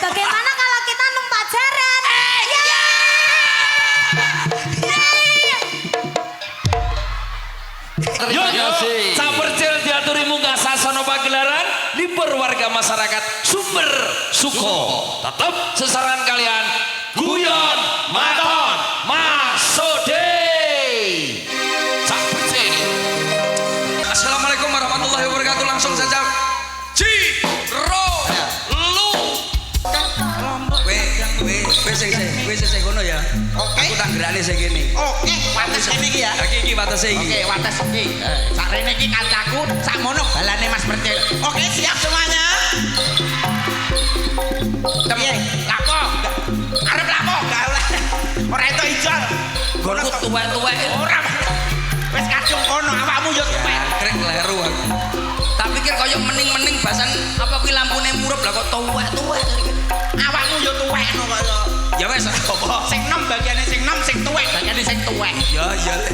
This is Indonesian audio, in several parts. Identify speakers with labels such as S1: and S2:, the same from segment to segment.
S1: Bagaimana kalau kita numpak jaran? Ya.
S2: Yo, sapercil diaturi munggah sasono pagelaran liber warga masyarakat Sumber Suko. Tetap sesaran kalian guyon maton masode. Sapercil. Assalamualaikum warahmatullahi wabarakatuh. Langsung saja Ciro lu. Wes sing ngono ya.
S3: Oke.
S2: Aku tak gerakne sing kene.
S3: Oke, wates kene iki ya.
S2: Iki watese iki.
S3: Oke, wates iki. Sak rene iki kancaku, sak mono balane Mas Percil. Oke, siap semuanya. Piye? Lapo? Arep lapo? Gak oleh. Ora itu ijol.
S2: Gonku tuwek-tuwek.
S3: Ora. Wis kadung kono awakmu yo tuwek.
S2: Krek kleru aku. Tak pikir koyo mening-mening basan apa kuwi lampune murup lah kok tuwek-tuwek.
S3: Awakmu yo tuwekno kaya.
S2: Ya wes apa?
S3: Sing nom bagiane sing nom, sing tuwek bagiane sing tuwek.
S2: Ya le.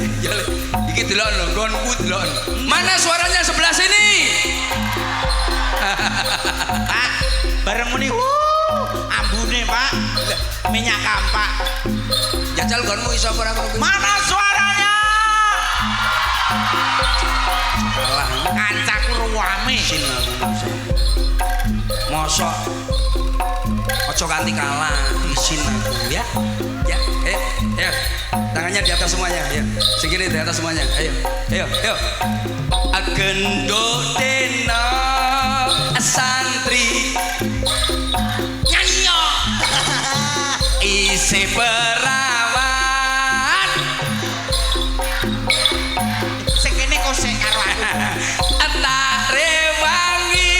S2: Iki delok lho, gonku delok. Mana suaranya sebelah sini?
S3: Pak, bareng muni ambune, Pak. Minyak kampak.
S2: Jajal gonmu iso apa ora ngono?
S3: Mana suaranya?
S2: Kalah.
S3: Kancaku ruwame.
S2: Sin aku. Mosok ojo kanti kalah, izin aku ya. Ya, ayo. Tangannya di atas semuanya, ya. Segini di atas semuanya. Ayo. Agendo dena santri
S3: Nyanyo.
S2: isi perawan
S3: Sing kene kosek karo aku.
S2: tak rewangi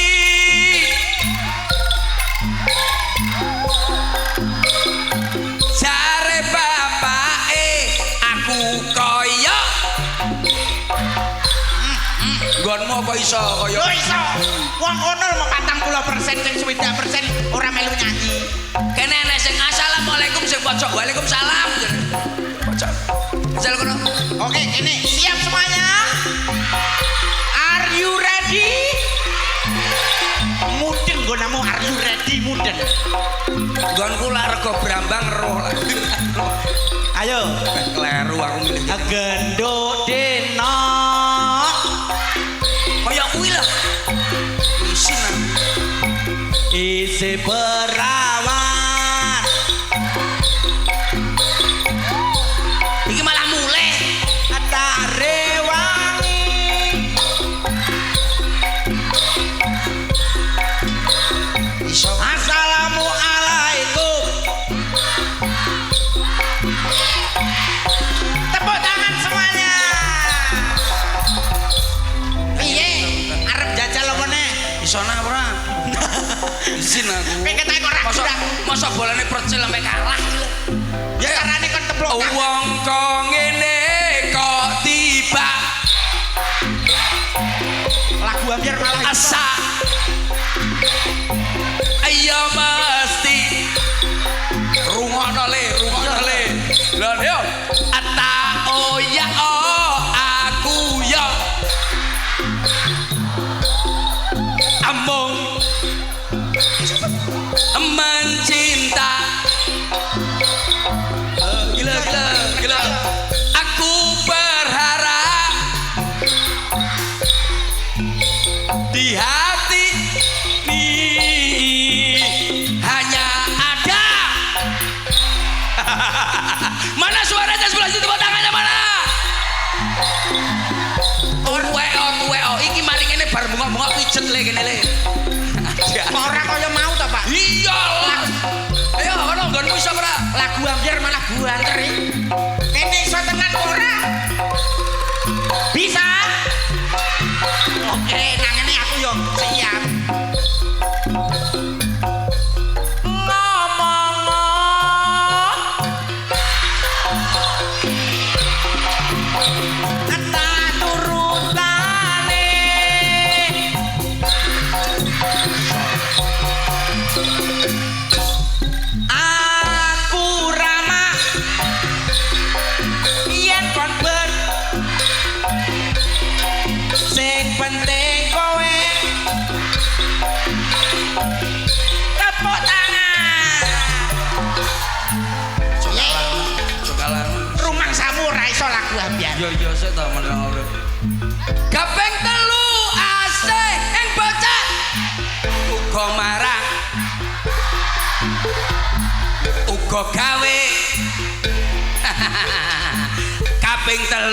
S2: jare bapake aku koyo nggonmu apa iso koyo
S3: Lho iso. Wong kono mau 40% sing 60% ora melu nyanyi.
S2: kene enek sing assalamualaikum sing pojok waalaikumsalam pojok jal kono.
S3: Oke, ini siap semuanya? Are you ready? Muden nggonamu are you ready muden.
S2: nggonku lah rego brambang roh lah.
S3: Ayo.
S2: Kleru aku milih
S3: Agendo dena.
S2: kaya kuwi lah isin aku.
S3: Isi perawan.
S2: Iki malah mulai
S3: Tak rewangi.
S2: iso
S3: Assalamualaikum. Tepuk tangan semuanya. Piye? Arep jajal apa nih?
S2: iso nah ora izin aku
S3: Pengen tak ora
S2: masa bolane percil sampai kalah
S3: ya carane kon teplok.
S2: wong kok ngene kok tiba
S3: Lagu hampir malah
S2: asa ayo mesti rungokno le lho yo ata oh ya oh aku yo among mencinta gila aku berharap di hati Iya sik ta meneng ora. Kaping 3 asih ing bocah uga marang uga gawe kaping 3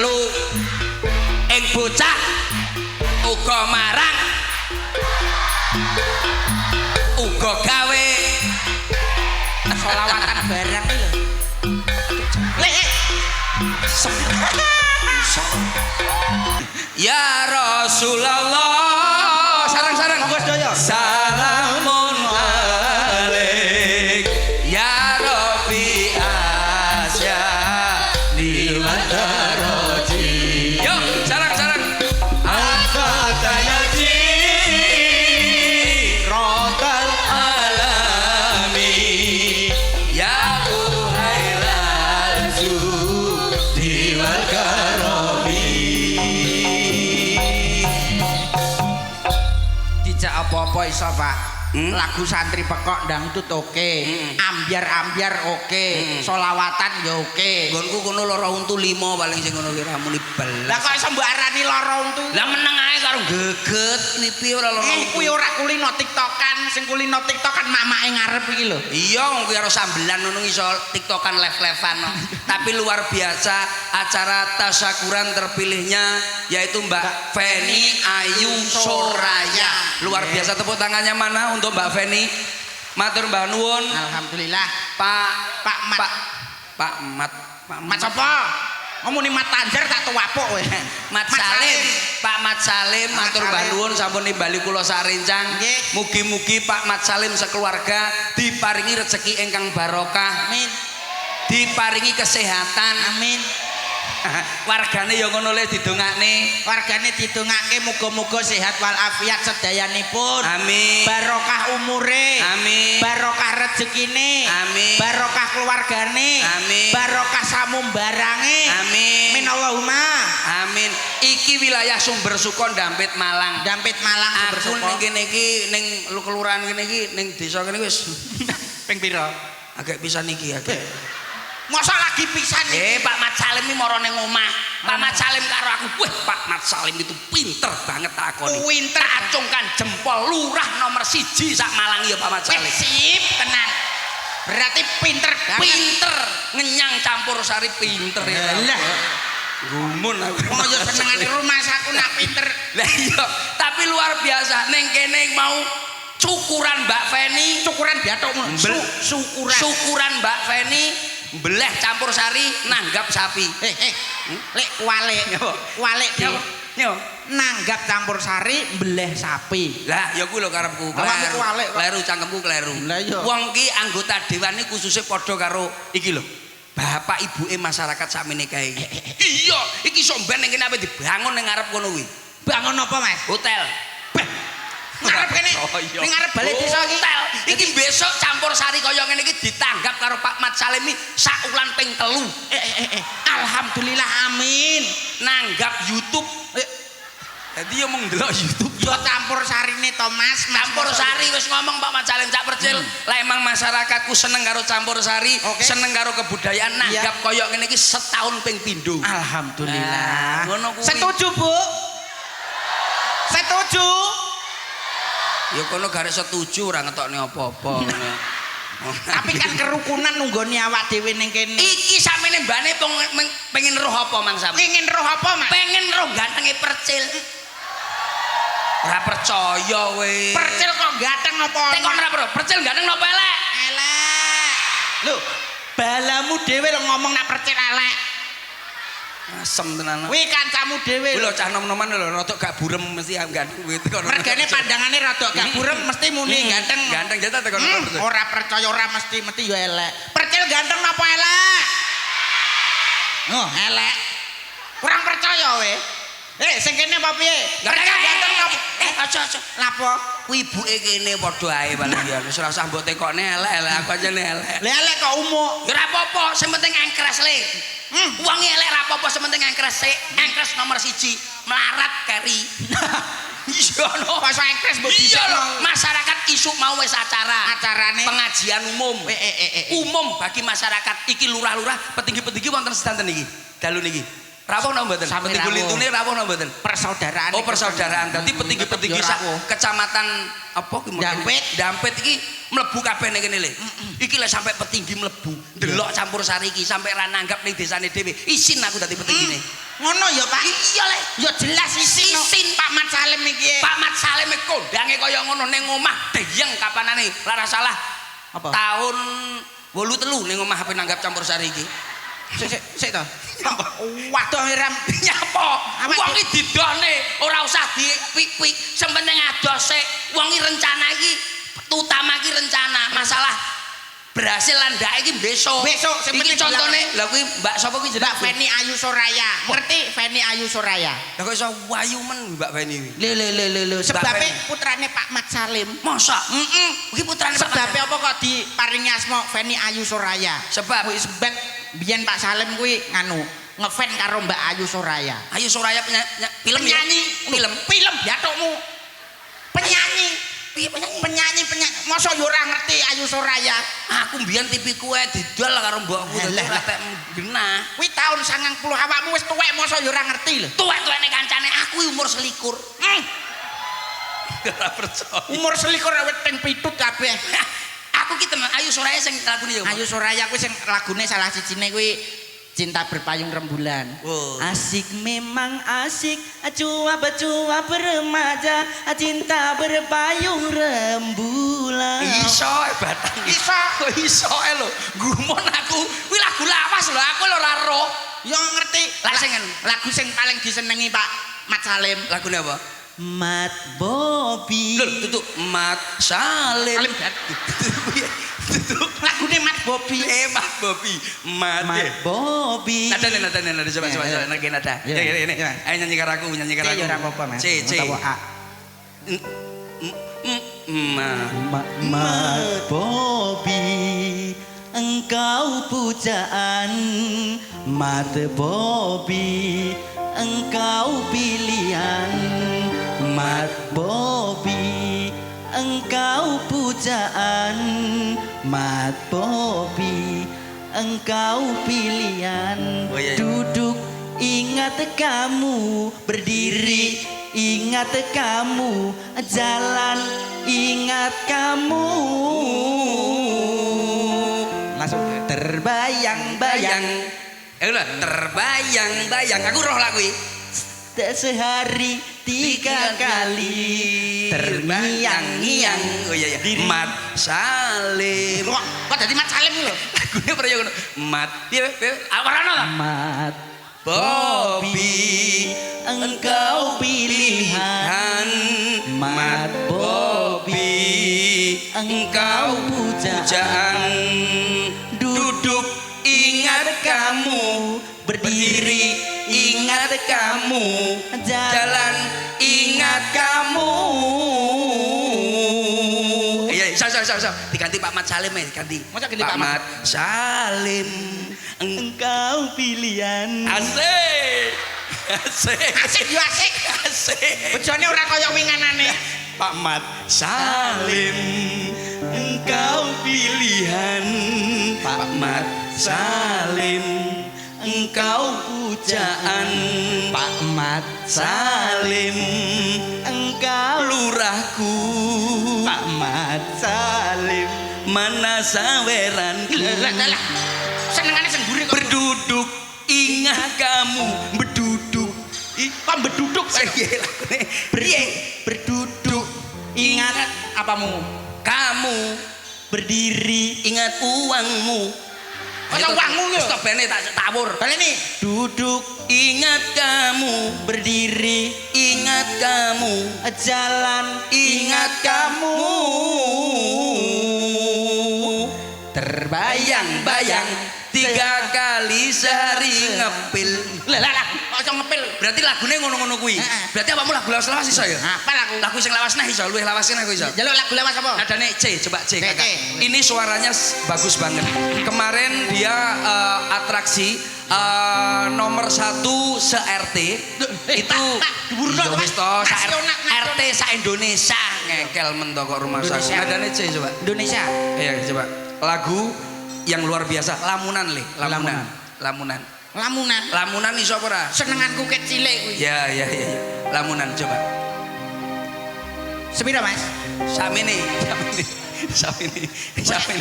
S2: ing bocah uga marang uga gawe
S3: selawatan barang lho. Lek.
S2: Ya Rasulullah sarang-sarang
S3: Monggo sedaya.
S2: salamun alaik ya Rabbi Asya di Madaroji. Yuk sarang-sarang Al-Fatayati Rotal Alami ya Uhailal Zudi wal Karomi.
S3: Dijak apa-apa iso, Pak. Lagu santri pekok dangdut oke. Ambiar-ambiar oke. Solawatan ya oke.
S2: Nggonku kono lara untu 5 paling sing ngono ki ramune belas.
S3: Lah kok iso mbok arani lara untu?
S2: Lah meneng ae karo geget pipi ora lara untu.
S3: Kuwi ora kulino TikTokan, sing kulino TikTokan mamake ngarep iki lho.
S2: Iya wong kuwi karo sambelan ngono iso TikTokan live-livean no. Tapi luar biasa acara tasyakuran terpilihnya yaitu Mbak Feni Ayu Soraya. Luar biasa, tepuk tangannya mana untuk Mbak Feni. Matur mbah nuwun.
S3: Alhamdulillah.
S2: Pak
S3: Mat. Mat sapa? Ngomong Mat Tanjar tak tuwapuk kowe.
S2: Mat Salim. Pak Mat Salim matur mbah nuwun sampun nimbali kula sarencang.
S3: Nggih.
S2: Mugi-mugi Pak Mat Salim sekeluarga diparingi rezeki ingkang barokah.
S3: Amin.
S2: Diparingi kesehatan.
S3: Amin.
S2: Wargane ya ngono le didongakne.
S3: Wargane didongake muga-muga sehat walafiat sedayanipun.
S2: Amin.
S3: Barokah umure.
S2: Amin.
S3: Barokah rezekine.
S2: Amin.
S3: Barokah keluargane.
S2: Amin.
S3: Barokah samumbarange.
S2: Amin.
S3: Amin Allahumma.
S2: Amin. Iki wilayah Sumber Suko Dampit Malang.
S3: Dampit Malang
S2: Aku ning kene iki ning kelurahan kene iki ning desa kene wis
S3: ping pira?
S2: agak pisan iki agak.
S3: Masa lagi pisan iki?
S2: Pak Mat Salim iki mara ning omah. Pak Mat Salim karo aku. Wah, Pak Mat Salim itu pinter banget takoni.
S3: Pinter.
S2: Acungkan jempol lurah nomor 1 sak Malang ya Pak Mat Salim.
S3: Sip tenan. Berarti pinter banget.
S2: Pinter ngenyang campur sari pinter ya.
S3: Lah.
S2: Gumun aku.
S3: Wong yo senengane rumah saku nak pinter.
S2: Lah iya, tapi luar biasa ning kene mau cukuran Mbak Feni,
S3: Syukuran biatukmu. Syukuran.
S2: syukuran Mbak Feni mbeleh campur sari nanggap sapi.
S3: Lek kualik. Kualik di.
S2: Yo.
S3: Nanggap campur sari mbeleh sapi.
S2: Lah ya kuwi lho karepku.
S3: Awakmu kualik kok.
S2: Kleru cangkemku kleru.
S3: Lah iya.
S2: Wong ki anggota dewan iki khususnya padha karo iki lho. Bapak ibuke masyarakat sakmene kae. Iya, iki somben ning kene ape dibangun ning ngarep kono kuwi.
S3: Bangun apa, Mas?
S2: Hotel.
S3: Ngarep kene. Ning ngarep balik desa iki.
S2: Hotel. Iki besok campur sari kaya ngene iki ditanggap karo Pak Mat Salim iki sak ulan ping 3.
S3: Alhamdulillah amin.
S2: Nanggap YouTube. Jadi yo mung ndelok YouTube.
S3: Yo campur sarine to, Mas.
S2: Campur sari wis ngomong Pak Mat Salim cak percil. Lah emang masyarakatku seneng karo campur sari, seneng karo kebudayaan nanggap kaya ngene iki setahun ping pindho.
S3: Alhamdulillah.
S2: Ngono kuwi.
S3: Setuju, Bu? Setuju?
S2: Ya kono garek setuju ora ngetokne apa-apa.
S3: Tapi kan kerukunan nunggoni awak dhewe ning kene.
S2: Iki samene mbane pengen roh apa Mang Sam?
S3: Pengen roh apa, Mas?
S2: Pengen roh gantenge percil. Ora percaya kowe.
S3: Percil kok ganteng apa?
S2: Tekon ora bro, percil ganteng napa elek?
S3: Elek. Lho, balamu dhewe lho ngomong nak percil elek.
S2: Asem tenan.
S3: Kuwi kancamu dhewe
S2: Kuwi
S3: lho.
S2: lho cah nom-noman lho rada gak burem mesti ganteng kuwi tekan.
S3: Mergane pandangane rada gak burem mesti muni ganteng.
S2: Ganteng jatah tekan.
S3: Ora percaya ora mesti yo elek. Percil ganteng napa elek? Oh, elek. Kurang percaya we. Sing kene apa piye? Ganteng napa?
S2: Aja.
S3: Lapo?
S2: Kuwi ibuke kene padha ae paling ya. Wis ora usah mbok tekokne elek-elek aku aja ne elek.
S3: Lah elek kok umuk.
S2: Ya ora apa-apa, sing penting engkres le. Wong elek ora apa-apa, sing penting engkres sik. Engkres nomor 1, melarat keri. Iya no.
S3: Pas engkres mbok
S2: Iya lho, masyarakat isuk mau wis
S3: acarane
S2: pengajian umum. Umum bagi masyarakat iki lurah-lurah, petinggi-petinggi wonten sedanten iki. Dalu niki. Rawuh napa mboten?
S3: Sami
S2: Petinggi
S3: rawuh.
S2: lintune rawuh napa mboten?
S3: Persaudaraan.
S2: Oh persaudaraan. Dadi petinggi-petinggi sak kecamatan apa ki
S3: Dampit.
S2: Dampit iki mlebu kabeh ning kene le. Iki lek sampai petinggi mlebu, delok campur sari iki sampai ra nanggap ning desane dhewe. Isin aku dadi petinggine.
S3: Ngono ya Pak.
S2: Iya le.
S3: Ya jelas isin. Pak Mat Salim iki.
S2: Pak Mat Salim kondange kaya ngono ning omah deyeng kapanane. Lara salah.
S3: Apa?
S2: Tahun 83 ning omah HP nanggap campur sari iki.
S3: Sik to. Waduh Ram
S2: Nyapa? Wong iki didone ora usah dipik-pik, sempenting ados sik. Wong iki rencana iki utama iki rencana, masalah berhasil landake iki besok.
S3: Besok
S2: iki contone lha kuwi Mbak sapa kuwi jenenge?
S3: Mbak Feni Ayu Soraya. Ngerti Feni Ayu Soraya?
S2: Lah kok iso wayu men Mbak Feni kuwi.
S3: Lho sebabe putrane Pak Mat Salim.
S2: Masa? Iki putrane Pak.
S3: Sebabe apa kok diparingi asma Feni Ayu Soraya?
S2: Sebab
S3: wis sebab biyen Pak Salim kuwi nganu ngefan karo Mbak Ayu Soraya.
S2: Ayu Soraya film ya?
S3: Penyanyi, film bathukmu. Penyanyi. Piye penyanyi? Masa yo ora ngerti Ayu Soraya?
S2: Aku mbiyen TV-ku didol karo mbokku dadi retek genah.
S3: Kuwi taun 90 awakmu wis tuwek masa yo ora ngerti lho.
S2: Tuwek-tuwekne kancane aku umur 21. Ora percaya.
S3: Umur 21 awet teng pitut kabeh.
S2: Aku ki temen Ayu Soraya sing lagune ya.
S3: Ayu Soraya kuwi sing lagune salah sijine kuwi Cinta Berpayung Rembulan.
S2: Oh.
S3: Asik memang asik, cuap-cuap remaja, cinta berpayung rembulan.
S2: Iso batang. Iso lho. Gumon aku. Kuwi lagu lawas lho, aku lho ora roh.
S3: Yo ngerti.
S2: Lah sing
S3: lagu sing paling disenengi Pak Mat Salim.
S2: Lagune apa?
S3: Mat Bobi.
S2: Lho, tutuk Mat Salim. Tutuk
S3: Lagune Mat Bobi.
S2: Mat Bobi. Mat
S3: Bobi.
S2: Nada coba nada nada. Ya ini. Ayo nyanyi karo aku.
S3: Ya ora apa-apa, Mas.
S2: C.
S3: A.
S4: Mat Bobi, engkau pujaan. Mat Bobi, engkau pilihan. Mat Bobi, engkau pujaan. Mat Bobi, engkau pilihan.
S2: Oh, iya.
S4: Duduk ingat kamu, berdiri ingat kamu, jalan ingat kamu.
S3: Langsung
S4: terbayang-bayang,
S2: terbayang-bayang. Aku roh lagu iki.
S4: sehari 3 kali terngiang-ngiang.
S2: Oh iya. Mat Salim.
S3: Kok dadi Mat Salim lho?
S2: Lagune priyo ngono? Mat piye? Ora ono ta?
S4: Mat
S2: Bobi,
S4: engkau pilihan.
S2: Mat Bobi, engkau pujaan. Duduk ingat kamu, berdiri ingat kamu, jalan ingat kamu. Iya, so. Diganti Pak Mat Salim ya, diganti.
S3: Masa ganti
S2: Pak
S3: Pak Mat?
S2: Mat Salim.
S4: Engkau pilihan.
S2: Asik.
S3: Asik yo asik. Bojone ora kaya winganane.
S2: Pak Mat Salim, engkau pilihan. Pak Mat Salim, engkau pujaan. Pak Mat Salim, engkau lurahku. Pak Mat Salim, mana saweranku.
S3: Lah. Senengane sing mburi kok.
S2: Berduduk ingat kamu, berduduk.
S3: Kok beduduk sih?
S2: Berduduk
S3: Ingat apamu?
S2: kamu,
S4: Berdiri
S2: ingat uangmu.
S3: Kok uangmu lho?
S2: Stop bene tak tawur.
S3: Baleni.
S2: Duduk ingat kamu,
S4: berdiri
S2: ingat kamu,
S4: jalan
S2: ingat kamu. Terbayang-bayang 3 kali sehari ngepil.
S3: Lah, kok iso ngepil?
S2: Berarti lagune ngono-ngono kuwi.
S3: Heeh.
S2: Berarti apamu lagu lawas lawas iso ya?
S3: Apa lagu?
S2: Lagu sing lawas nah iso, luwih lawas aku iso.
S3: Jaluk lagu lawas apa?
S2: Nadane C, coba C kakak.
S3: C.
S2: Ini suaranya bagus banget. Kemarin dia atraksi nomor 1 se-RT itu
S3: Burno
S2: ya wis to,
S3: nasional.
S2: RT sa-Indonesia ngekel men to kok rumah sakit.
S3: Indonesia.
S2: Nadane C coba.
S3: Indonesia.
S2: Iya coba. Lagu yang luar biasa, Lamunan le, Lamunan.
S3: Lamunan.
S2: Lamunan iso apa ora?
S3: Senenganku ket cilik kuwi.
S2: Ya. Lamunan coba.
S3: Sepira, Mas?
S2: Sakmene.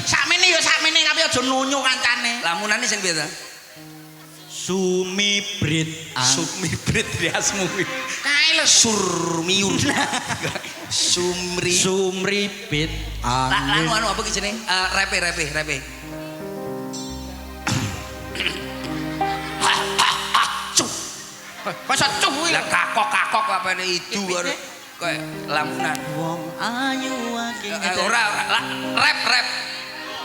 S3: Sakmene ya sakmene tapi aja nonyo kancane.
S2: Lamunane sing piye ta?
S4: Sumibrit
S2: Sumibrit riasmu kuwi.
S3: Kae lho
S2: Surmiur.
S4: Sumripit
S2: Lanu apa ki jenenge? Repe.
S3: Masa cuh kuwi
S2: Lah kakok apane itu kayak lamunan.
S4: wong ayu akeh
S2: Ora rap.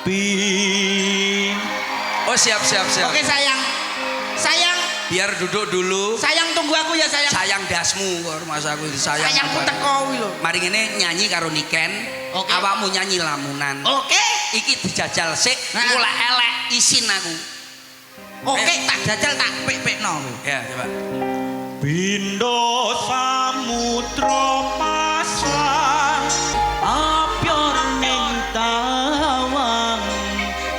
S4: ping
S2: Oh siap.
S3: Oke sayang.
S2: Biar duduk dulu.
S3: Sayang tunggu aku ya sayang.
S2: Sayang dasmu kok masa aku sayang.
S3: Sayangku
S2: apa?
S3: teko kuwi lho.
S2: Mari ngene nyanyi karo Niken.
S3: Oke.
S2: Awakmu nyanyi lamunan.
S3: Oke.
S2: Iki dijajal sik,
S3: Nah.
S2: engko lek elek isin aku.
S3: Oke, tak jajal tak pek-pekno.
S2: Ya, coba.
S4: Bindo samudra pasang apyor ning tawang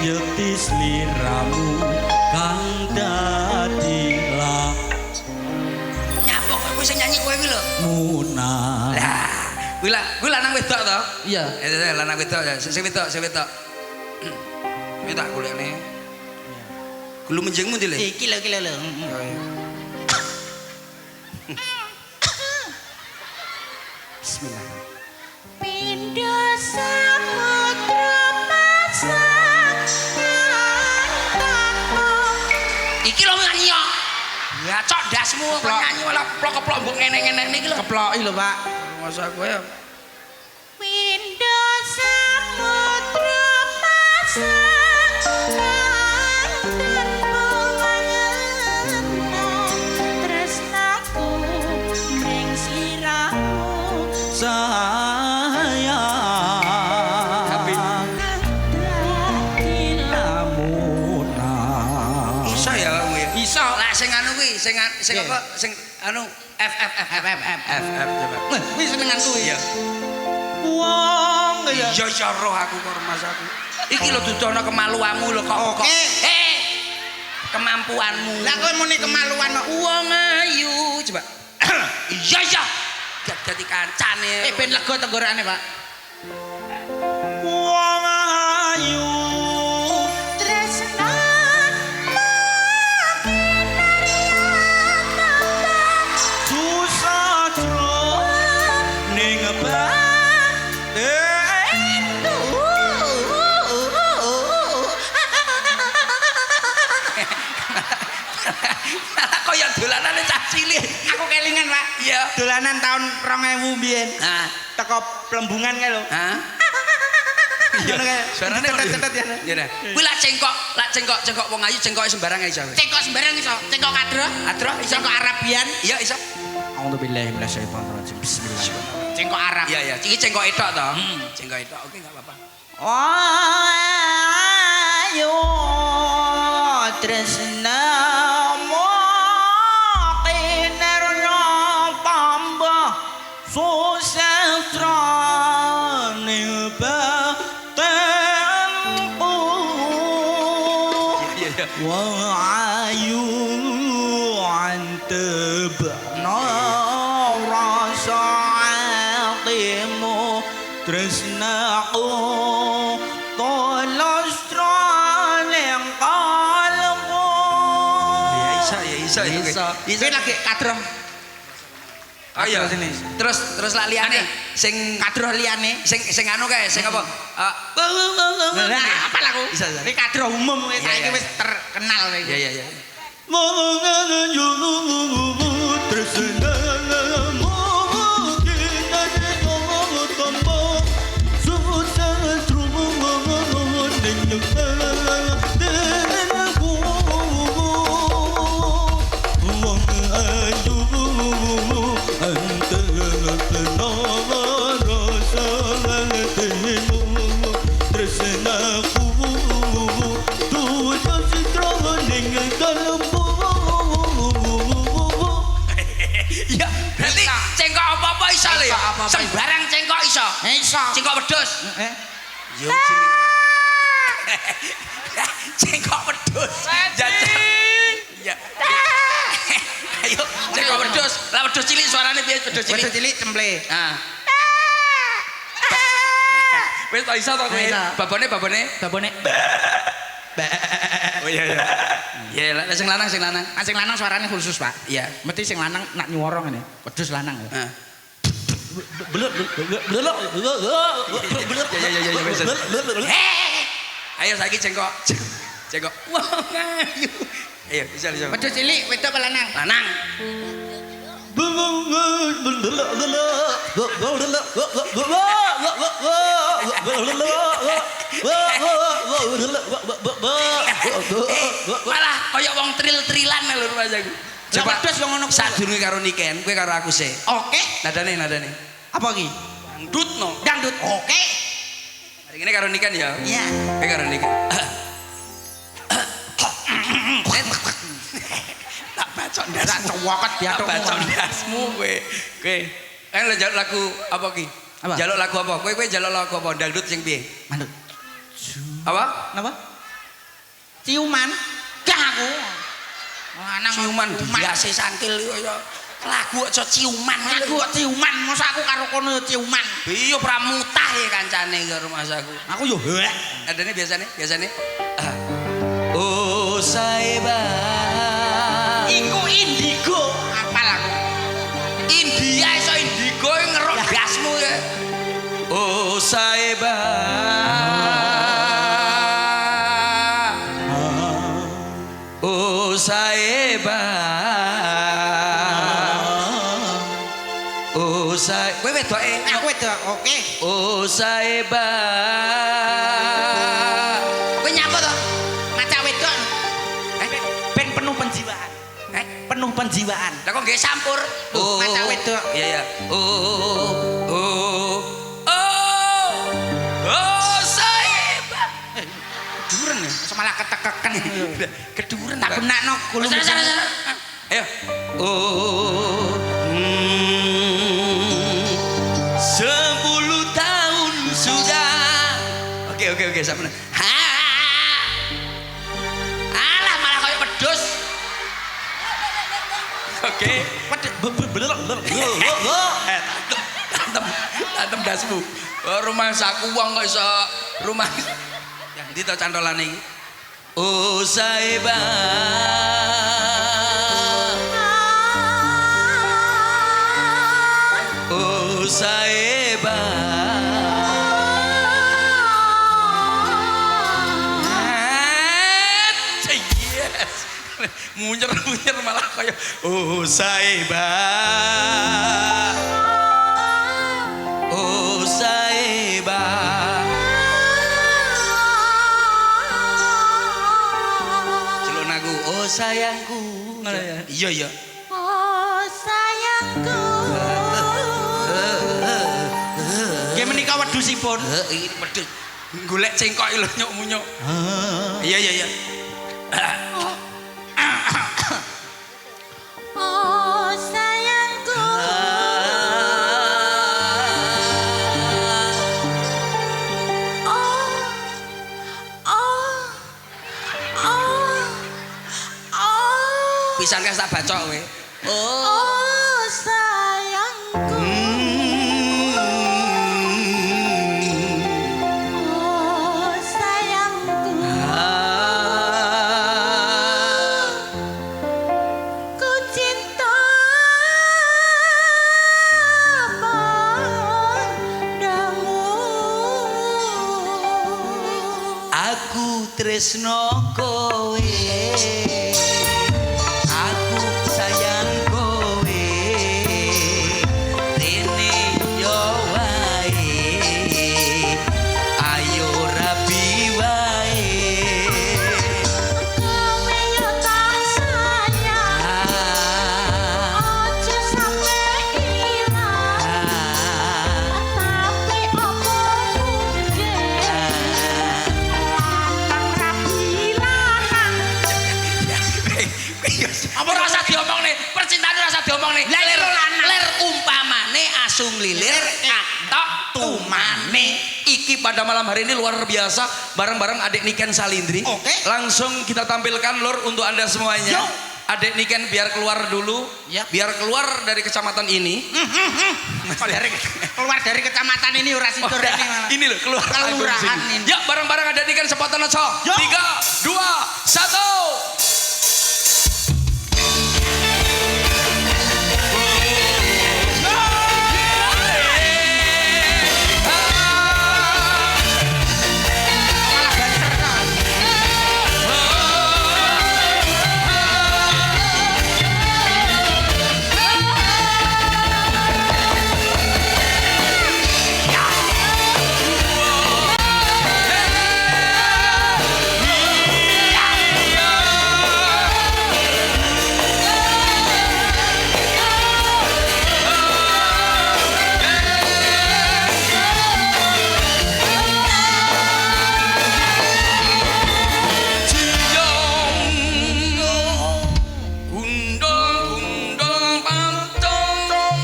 S4: yetis liramu kang dadi
S2: Nyapok kowe sing nyanyi kowe kuwi lho.
S4: lamunan.
S2: Lah, kuwi lanang wedok to?
S4: Iya.
S2: Lanang wedok ya. Sing wedok. Kuwi tak golekne. Gulu menjengmu ndi le?
S3: Iki lho.
S2: Bismillah.
S1: Pindha samudra pasang
S2: Iki lho nyanyi yo. Ya cok dasmu kok nyanyi malah keplok-keplok mbok ngene-ngene iki lho.
S3: Keploki lho, Pak.
S2: Masa kowe ya.
S1: Pindha samudra pasang tresnaku mring sliramu
S4: Sayang
S2: Tapi
S1: dadi
S4: lamunan.
S2: Iso ya kamu ya.
S3: Iso.
S2: Lah sing anu kuwi, sing apa? Sing anu F coba.
S3: Wis senenganku kuwi.
S2: Iya.
S4: Wong ya
S2: Iya roh aku karo Mas aku. Iki lho dudono kemaluanmu lho kok.
S3: Oke.
S2: Kemampuanmu.
S3: Lah kowe muni kemaluan kok.
S2: Wong ayu coba. Iya. Dadi kancane.
S3: Ben lega tenggorokane, Pak.
S4: wong ayu
S1: tresna
S4: susah jro ning
S2: Kaya dolanane cah cilik.
S3: Aku kelingan, Pak.
S2: Iya.
S3: Dolanan tahun 2000 biyen.
S2: Nah,
S3: Teko plembungan kae lho.
S2: hah?
S3: Ngono kae.
S2: Suarane
S3: Cetet-cetet ya.
S2: Iya dah. Kuwi lak cengkok wong ayu cengkoke sembarang iso.
S3: Cengkok sembarang iso. Cengkok kadro.
S2: Adro iso.
S3: Cengkok Arabian.
S2: Iya iso.
S4: A'udzubillahi minasyaitonirrajim. Bismillahirrahmanirrahim.
S3: Cengkok Arab.
S2: Iya. Iki cengkok edok to. Cengkok edok. Oke enggak apa-apa.
S3: Ayo tresna kinerna tambah
S4: Susestra ning batenku
S2: Iya.
S4: wong ayu antebna rasa atimu tresnaku kolostra ning kalbu.
S2: Iso.
S3: Iki lagi kadro.
S2: Oh iya.
S3: Sini.
S2: Terus lak liyane sing
S3: Kadro liyane.
S2: sing anu kae sing apa?
S3: Lah apa laku?
S2: Bisa.
S3: Iki kadro umum
S2: Iya,
S3: saiki
S2: iya.
S3: wis terkenal iki.
S2: Iya.
S4: Mongan yo tresnamu kinane tombo susah trumu ning batenku wong ayu antebna rasa atimu tresnaku tulus ning kalbu.
S2: Iya. Berarti cengkok apa-apa iso lho ya.
S3: Cengkok apa-apa iso.
S2: Sembarang cengkok iso.
S3: Iso.
S2: Cengkok wedhus. Yo sini. Cengkok wedhus. Jajal. Iya. kok wedhus. Lah wedhus cilik suarane piye wedhus cilik?
S3: Wedhus cilik cemple.
S2: Ah. Wis tak iso to kowe. Babone.
S3: Babone.
S2: Oh iya. Ya lah sing lanang.
S3: Ah sing lanang suarane khusus, Pak.
S2: Iya.
S3: Mesti sing lanang nak nyuwara ngene. Wedhus lanang.
S2: Heeh. Ayo saiki cengkok. Wong ayu. Ayo bisa.
S3: Wedhus cilik wedok apa lanang?
S2: Lanang. Malah kaya wong tril-trilan lho rasaku.
S3: Coba wedhus wong ngono.
S2: Sadurunge karo niken, kowe karo aku sih.
S3: Oke.
S2: Nadane.
S3: Apa iki? Dangdut. Oke.
S2: Hari ini karo niken ya.
S3: Iya.
S2: Kowe karo niken. Tak bacok ndas.
S3: Tak cowokot
S2: Tak
S3: diatuk.
S2: bacok ndasmu kowe. Kowe. Kan njaluk lagu apa ki?
S3: Apa?
S2: Njaluk lagu apa? Kowe njaluk lagu apa? Dangdut sing piye?
S3: Mandut.
S2: Apa?
S3: Napa? Ciuman. Gah aku. Lanang
S2: Ciuman biasa sangkil ya. Lagu aja ciuman.
S3: Aku kok ciuman, masa aku karo kono ciuman.
S2: Iya pramutah ya kancane karo masaku.
S3: Aku yo hek.
S2: Adane biasane. Oh saiba.
S3: Iku indigo. Apal aku.
S2: India iso indigo ngerok gasmu ya. Oh saiba. Oh saiba. Oh sai. Kowe wedoke.
S3: Aku wedok. Oke.
S2: Oh saiba.
S3: Kowe nyapa to? Maca wedok. Ben penuh penjiwaan. Penuh penjiwaan.
S2: Lah kok nggih sampur.
S3: Maca wedok.
S2: Iya. Oh saiba. Keduren ya.
S3: Semalah ketekeken.
S2: Keduren.
S3: Tak benakno kulum.
S2: Sana. Ayo. Oh. 10 tahun sudah. Oke, sampeyan. Alah malah kayak wedhus. Oke. Tantem dasmu. Rumah saku wong kok iso rumah. Yang ndi to cantolane iki? Oh saiba. Oh saiba. Yes. Munyer malah kaya oh saiba. Oh saiba. Celon aku oh sayangku. Ngono ya. Iya.
S1: Oh sayangku.
S3: Nggih menika wedhusipun.
S2: Iki wedhus. Golek cengkok lho nyuk-munyuk. Iya.
S1: Oh sayangku.
S2: Pisan kas tak bacok kowe.
S1: Oh sayangku. Oh sayangku. Ku cinta padamu.
S2: Aku tresno kowe. Aku sayang kowe. Rene yo wae. Ayo rabi wae.
S1: Kowe yo tak sayang. Ojo sampe ilang. Tapi opo mungkin lanang rabi lanang.
S2: Apa rasa diomong nih? Percintaan rasa diomong nih. Ler umpamane asung lilir atok tumane. Iki pada malam hari ini luar biasa bareng-bareng adik Niken Salindri.
S3: Oke.
S2: Langsung kita tampilkan lur untuk Anda semuanya.
S3: Yo.
S2: Adek Niken biar keluar dulu.
S3: Ya.
S2: Biar keluar dari kecamatan ini.
S3: Keluar dari kecamatan ini ora situ
S2: Oh,
S3: rene malah.
S2: ini loh keluar
S3: Kelurahan
S2: langsung sini.
S3: ini.
S2: Ya bareng-bareng Adek Niken sepotan aja.
S3: Yo.
S2: 3, 2, 1.
S3: Malah banter to.
S2: Gundong pancong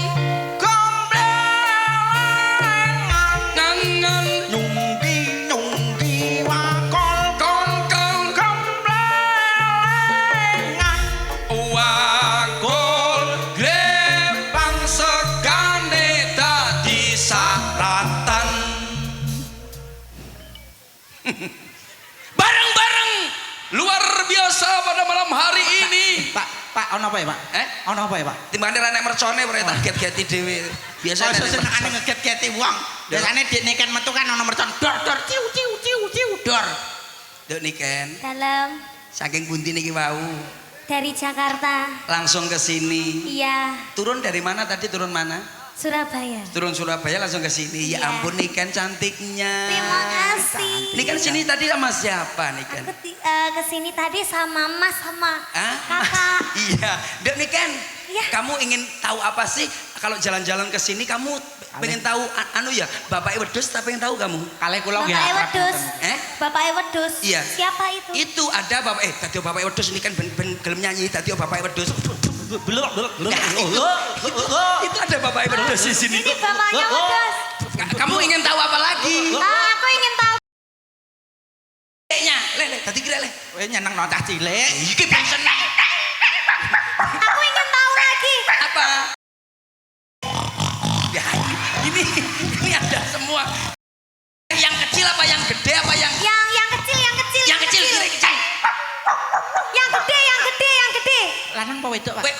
S2: ngangan
S3: Nyunggi wakol
S2: kongkong wakul grepang segane dadi saratan. Bareng-bareng luar biasa pada malam hari ini.
S3: Pak ono apa ya, Pak? Ono apa ya, Pak?
S2: Timbangane ra nek mercone ora tak get-geti dhewe. Biasa
S3: Biasa senengane ngeget-geti wong. Biasane dik Niken metu kan ono mercon dor dor ciu ciu ciu ciu dor.
S2: Dek Niken,
S1: Dalam
S2: saking pundi niki wau?
S1: dari Jakarta.
S2: Langsung ke sini.
S1: Iya,
S2: Turun dari mana tadi? Turun mana?
S1: Surabaya.
S2: Turun Surabaya langsung ke sini. Ya
S1: Iya.
S2: ampun Niken cantiknya.
S1: Terima kasih.
S2: Niken sini tadi sama siapa Niken?
S1: Aku kesini tadi sama Mas sama
S2: Hah?
S1: Kakak.
S2: Iya. Dek Niken,
S1: Iya.
S2: kamu ingin tahu apa sih? Kalau jalan-jalan ke sini kamu pengen tahu anu ya, Bapak Wedus tak pengen tahu kamu?
S3: Kalih kula nggih
S1: Bapak
S3: akrab
S1: Ewedus.
S2: Eh?
S1: Bapak Ewedus.
S2: Iya.
S1: Siapa itu?
S2: Itu ada Bapak tadi Bapak Wedus ini kan ben gelem nyanyi tadi Bapak Wedus.
S3: belum.
S2: Itu ada Bapak Wedus di sini.
S1: Ini bapaknya Wedus.
S2: Kamu ingin tahu apa lagi?
S1: Aku ingin tahu.
S2: Nya, le, tadi kira le.
S3: Kowe nyeneng no cah cilik.
S2: Iki ben seneng.
S1: Aku ingin tahu lagi.
S2: Apa? Ya, ini ada semua. Yang kecil apa yang gede apa yang
S1: Yang kecil, yang kecil.
S2: yang kecil kira kecil.
S1: Yang gede, yang gede, yang gede.
S3: Lanang apa wedok, Pak?
S2: Kowe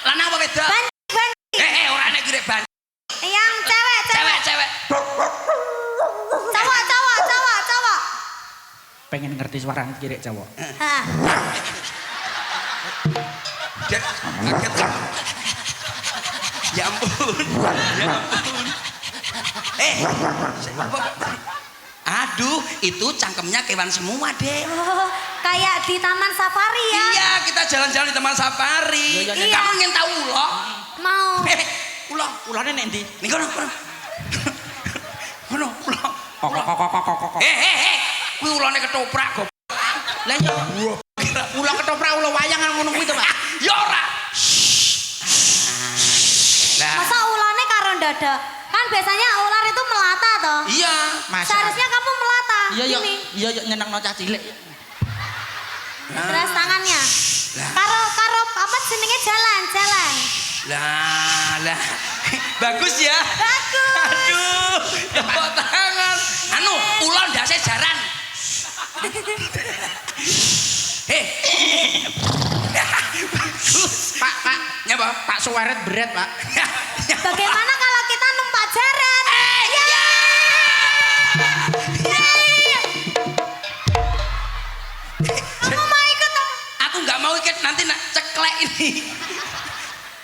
S2: lanang apa wedok?
S1: Banci.
S2: Ora nek kira ban.
S1: Yang cewek, cewek.
S2: Cewek.
S1: Cowok, cowok, cowok, cowok.
S3: Pengen ngerti suara kiri cowok.
S1: Hah.
S2: Dia kaget. Ya ampun. Ya ampun. Aduh, itu cangkemnya kewan semua, Dek.
S1: Oh, kayak di taman safari ya.
S2: Iya, kita jalan-jalan di taman safari.
S3: Iya,
S1: iya.
S2: Kamu ingin tahu ulo?
S1: Mau.
S2: Ulo.
S3: Ulane nek ndi?
S2: Nih kono. Kono, ulo.
S3: Kok.
S2: Kuwi ulone ketoprak, goblok.
S3: Lah yo. Ulo ketoprak ulo wayang ngono kuwi to, Pak.
S2: Ya ora. Lah,
S1: Masa ularnya karo dada? Kan biasanya ular itu melata toh.
S2: iya.
S1: Seharusnya kamu melata.
S3: Iya yo.
S1: Gini.
S3: Iya yo nyeneng no cah cilik.
S1: Terus tangannya.
S2: Lah.
S1: Karo apa jenenge jalan.
S2: Lah. Bagus ya.
S1: Bagus.
S2: Aduh, tepuk tangan. Anu, ulo ndase jaran.
S3: Pak.
S2: Nyapa?
S3: Pak Suwaret berat, Pak.
S1: Bagaimana kalau kita numpak jaran? Ya. Kamu mau ikut?
S2: Aku nggak mau ikut nanti nak ceklek ini.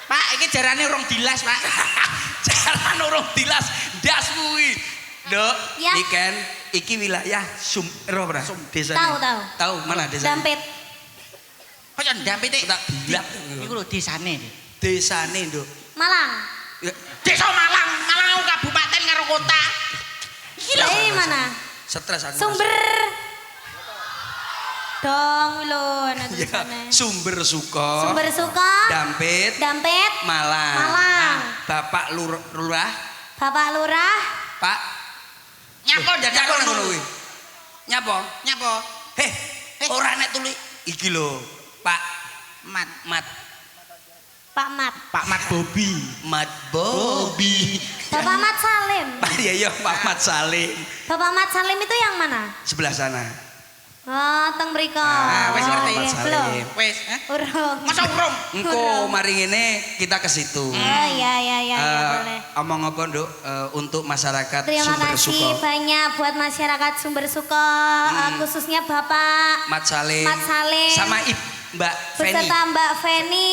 S3: Pak, iki jarane urung dilas, Pak.
S2: Jalan urung dilas das kuwi. Dok,
S1: Ya.
S2: Niken, iki wilayah ero ora? Desa.
S1: Tahu.
S2: Tahu mana desa?
S1: Dampit.
S3: Kok ndampit iki?
S2: Tak bilak.
S3: Iku lho desane.
S2: Desane, Nduk.
S1: Malang.
S2: Ya,
S3: Desa Malang kabupaten karo kota.
S1: Ini mana?
S2: stres aku.
S1: Sumber. Dong lho nanti
S2: Ya,
S1: sana.
S2: Sumber Suko.
S1: Sumber Suko.
S2: Dampit.
S1: Dampit.
S2: Malang.
S1: Malang.
S2: Bapak Lurah,
S1: Bapak Lurah.
S2: Pak.
S3: Nyapa dadak
S2: Nyapa nang
S3: ngono
S2: ngono kuwi? Nyapa?
S3: Nyapa?
S2: Ora nek tuli iki lho, Pak Mat.
S1: Pak Mat.
S3: Pak Mat Bobi.
S2: Mat Bobi.
S1: Bapak Mat Salim.
S2: Iya iya Pak Mat Salim.
S1: Bapak Mat Salim itu yang mana?
S2: Sebelah sana.
S1: Oh, teng mriko.
S3: Wis ngerti.
S1: Oke,
S2: Mat
S1: belum.
S2: Salim.
S3: Wis,
S1: Urung.
S3: Masa urung?
S2: Engko mari ngene kita ke situ.
S1: Oh, iya, boleh.
S2: Omong apa Nduk untuk masyarakat
S1: Terima
S2: Sumber
S1: kasih
S2: Suko.
S1: banyak buat masyarakat Sumber Suko, khususnya Bapak
S2: Mat Salim.
S1: Mat Salim.
S2: Sama Mbak Feni.
S1: beserta Mbak Feni,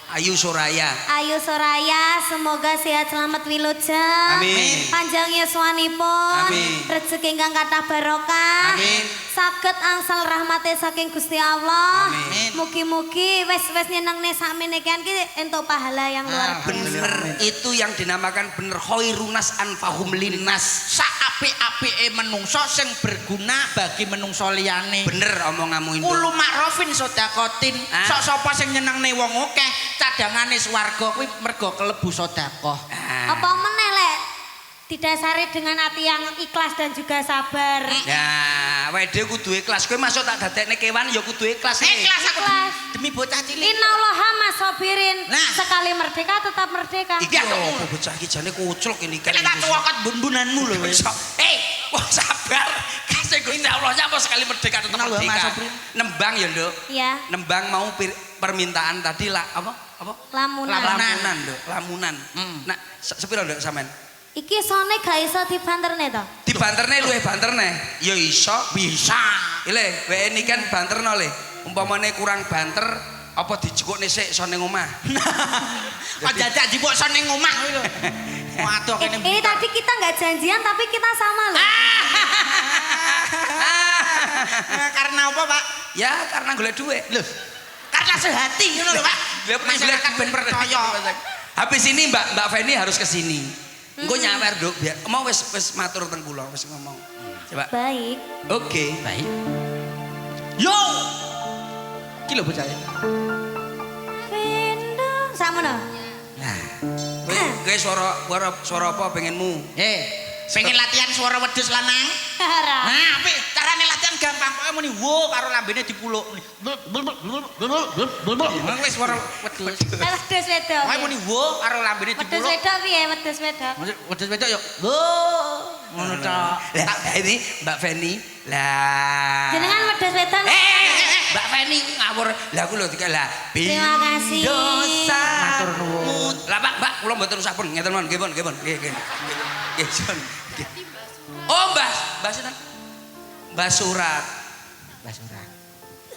S2: Ayu Soraya.
S1: Ayu Soraya, semoga sehat selamat wilujeng.
S2: Amin.
S1: Panjang yuswanipun.
S2: Amin.
S1: Rezeki ingkang kathah barokah.
S2: Amin.
S1: Saged angsal rahmate saking Gusti Allah.
S2: Amin.
S1: Mugi-mugi wis nyenengne sakmene ki entuk pahala yang luar biasa.
S2: Bener, itu yang dinamakan bener khairunas anfahum linnas.
S3: Saapik-apike menungso sing berguna bagi menungso liyane.
S2: Bener omonganmu itu.
S3: Ulu makrofin sedakotin.
S2: Ah.
S3: Sok sapa sing nyenengne wong akeh, cadangane swarga kuwi mergo kelebu sedekah.
S1: Apa meneh lek didasari dengan hati yang ikhlas dan juga sabar.
S2: Ya, wede kudu ikhlas. Kowe masuk tak dadekne kewan ya kudu ikhlas.
S3: Ikhlas aku
S1: Ikhlas.
S3: demi bocah cilik.
S1: Innallaha masabirin.
S3: Nah.
S1: Sekali merdeka tetap merdeka.
S2: Iki opo bocah iki jane kucluk ini kan.
S3: Kene tak tuwakot bun-bunanmu lho wis.
S2: Wong sabar. Kasih Gusti Allah apa sekali merdeka tetap
S3: Kenal lho, Mas
S2: merdeka.
S3: Sobri.
S2: Nembang ya, Nduk.
S1: Ya,
S2: Nembang mau permintaan tadi lah apa?
S1: lamunan.
S2: Lamunan, Nduk. Lamunan. Nah, sepiro Nduk sampean?
S1: Iki sone gak iso dibanterne to.
S2: Dibanterne luwih banterne. Ya iso, bisa. Ile, wae ini kan banterno le. Umpamane kurang banter apa dijukukne sik sone omah.
S3: Kok dadak jipuk ning omah kuwi lho. Waduh kene.
S1: Ini tadi kita nggak janjian tapi kita sama loh.
S3: Karena apa, Pak?
S2: Ya karena golek duit.
S3: Loh. Karena sehati ngono lho, Pak. Masyarakat ben percaya.
S2: Habis ini Mbak Feni harus ke sini. Engko nyawer, Nduk, biar mau wis matur teng kula, wis ngomong. Coba.
S1: Baik.
S2: Oke.
S3: Baik. Yo. Iki lho bocah.
S1: Pindu samono.
S2: Nah. Kowe suara apa pengenmu?
S3: Pengen latihan suara wedhus lanang?
S1: Harap.
S3: Nah, apik. Carane latihan gampang. Pokoke muni wo karo lambene dipuluk. Wis suara wedhus.
S1: Wedhus wedok.
S3: Pokoke muni wo karo lambene
S1: Wedhus
S3: dipuluk.
S1: wedok piye wedhus wedok?
S3: Wedhus wedok yo. Wo. Ngono tok.
S2: Lah ini Mbak Feni. Lah.
S1: Jenengan wedhus wedok.
S2: Mbak Feni ngawur. Lah aku lho lah.
S1: Terima kasih.
S2: Dosa.
S3: Matur nuwun.
S2: Lah Mbak, kula mboten usah pun. Ngeten mon, nggih pun, nggih pun. Nggih. Nggih, Son. Oh, Mbah sinten? Mbah Surat.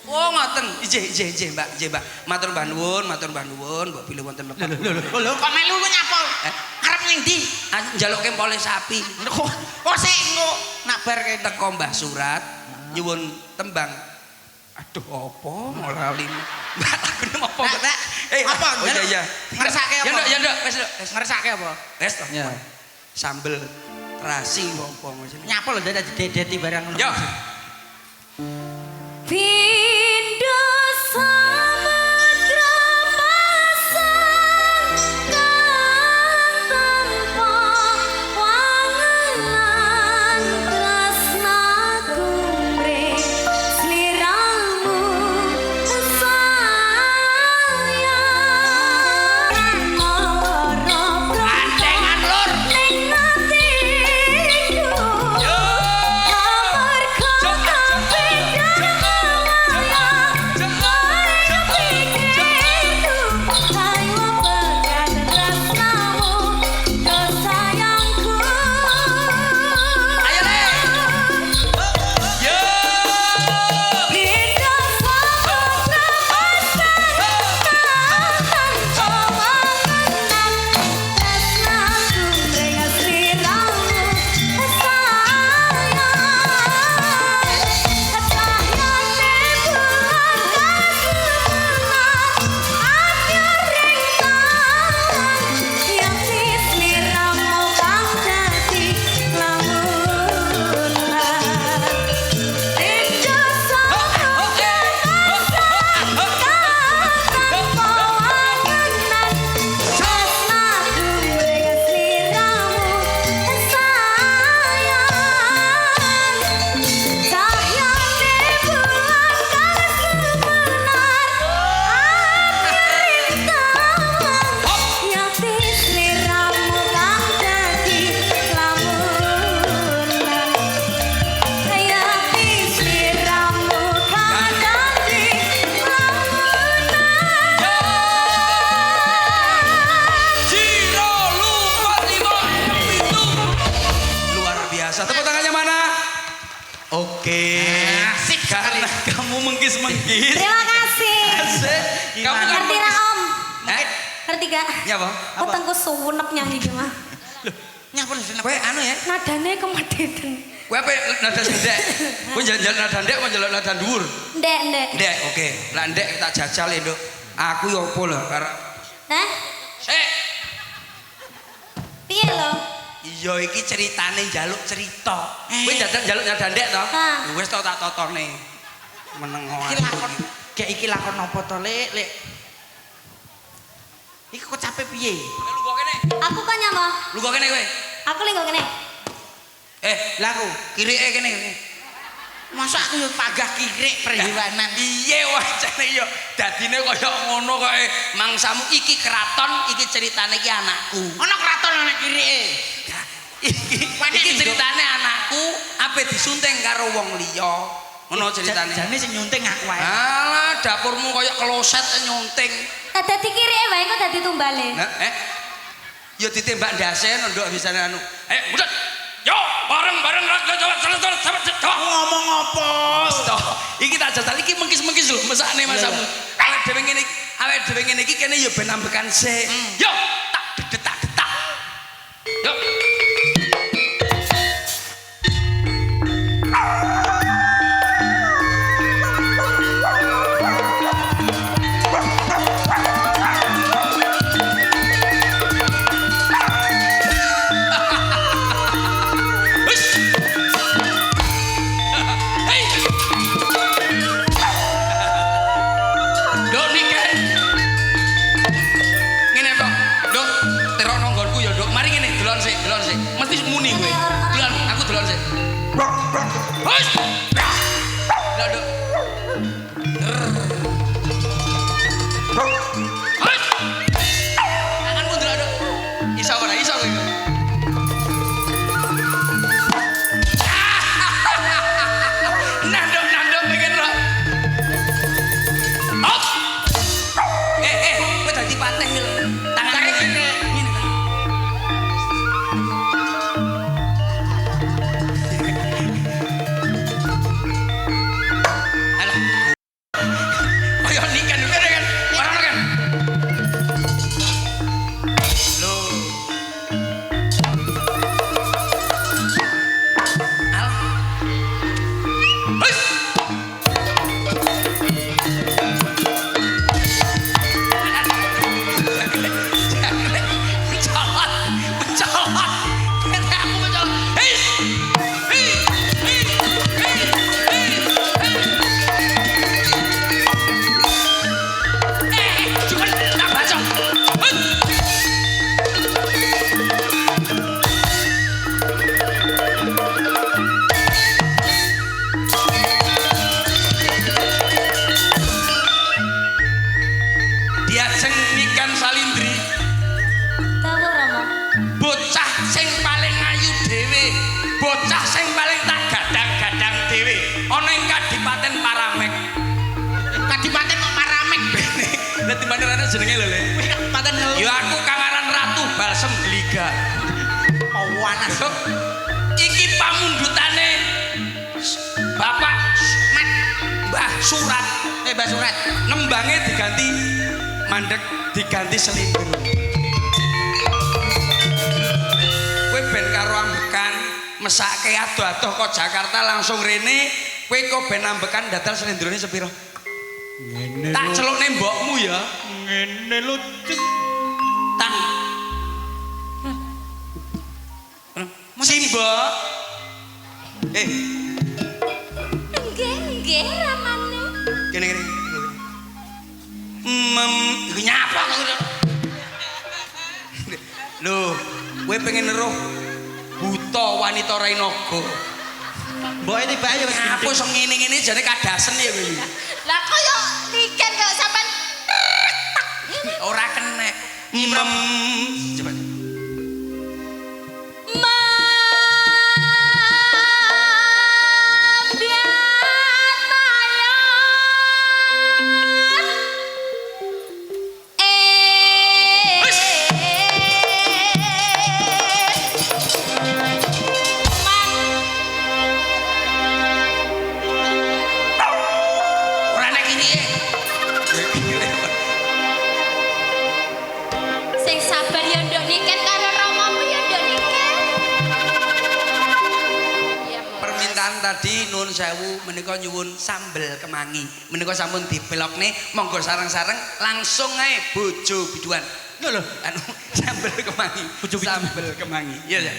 S2: Oh, ngoten. Ijih, Mbak. Matur mbah nuwun, mbok pilih wonten lepat.
S3: Lho, kok melu ku nyapa? Arep ning ndi?
S2: Njalukke pole sapi.
S3: Kok sik engko nak bar kene.
S2: Teko Mbah Surat nyuwun tembang. Aduh, apa ngolali. Mbak, aku apa, Mbak?
S3: Apa?
S2: Oh iya.
S3: Ngersake apa?
S2: Ya nduk, wis nduk.
S3: Ngersake apa?
S2: Wis to.
S3: Ya.
S2: Sambel terasi apa wis.
S3: Nyapa lho dadak didedeti barang ngono.
S2: Yo.
S1: Pindu samudra pasang kang tanpa wangenan tresnaku mrih sliramu sayang ora
S2: Gandengan lur.
S1: ning atiku
S2: Yo.
S1: amarga
S2: Masmu mengkis-mengkis.
S1: Terima kasih.
S2: Asik. Kamu kan
S1: Ngerti ra Om? Ngerti gak?
S2: Ya apa?
S1: Wetengku suwenep nyanyi iki mah.
S3: Nyapa lho senep.
S2: Kowe anu ya.
S1: Nadane kemedetan.
S2: Kowe apa nada sendek? Kowe jalan nada ndek apa jalan nada dhuwur?
S1: Ndek, ndek.
S2: Ndek, oke. Lah ndek tak jajal ya, Nduk. Aku yo opo lho karo
S1: Hah?
S2: Sik.
S1: Piye lho?
S2: Iya iki ceritane njaluk cerita. Kowe dadak njaluk nada ndek to?
S1: Ha.
S2: Wis to tak totone. Menengo.
S3: Iki lakon. Gek iki lakon apa to, Lek? Lek. Iki kok capek piye?
S2: Lu kok kene?
S1: Aku kan nyapa?
S2: Lu kok kene kowe?
S1: Aku linggo kene.
S2: Lah aku kirike kene.
S3: Masa aku yo pagah kirik perhewanan.
S2: Iya wajane yo dadine kaya ngono kok mangsamu iki keraton iki ceritane iki anakku.
S3: Ana kraton ana kirike.
S2: Iki ceritane anakku ape disunting karo wong liya. Ngono ceritane.
S3: Jane sing nyunting aku wae.
S2: Alah dapurmu kaya kloset nyunting.
S1: Dadi kirike wae kok dadi tumbale.
S2: Yo ditembak ndase nduk bisane anu. Budak. Yo bareng-bareng
S3: Ngomong apa?
S2: Iki tak jajal iki mengkis-mengkis lho mesakne masamu. Awake dhewe ngene iki kene yo ben ambekan sik. Yo tak detak-detak. Yo. Jenenge lho Le.
S3: Paten
S2: Ya aku Kangaran Ratu Balsem Geliga.
S3: Pawanas.
S2: Iki pamundhutane Bapak Mbah Surat.
S3: Mbah Surat.
S2: Nembange diganti mandek diganti selintir. Kowe ben karo ambekan mesake ado-ado kok Jakarta langsung rene, kowe kok ben ambekan dadal selindrone sepiro?
S4: Ngene
S2: Tak celukne mbokmu ya.
S4: ngene lho Cik.
S2: Tak. Simba.
S1: Nggih, ramane.
S2: Kene. Iku nyapa kok. Lho, kowe pengen eruh buta wanita Rainaga.
S3: Mboke tiba ya wis
S2: Apa iso ngene-ngene jane kadasen ya kowe.
S1: Lah kaya niken kok sampean
S2: Ora kena. Coba. tadi nuwun sewu menika nyuwun sambel kemangi. Menika sampun dipelokne monggo sareng-sareng langsung ae bojo biduan.
S3: Lho lho,
S2: Anu sambel kemangi.
S3: Bojo biduan.
S2: Sambel kemangi. Iya ya.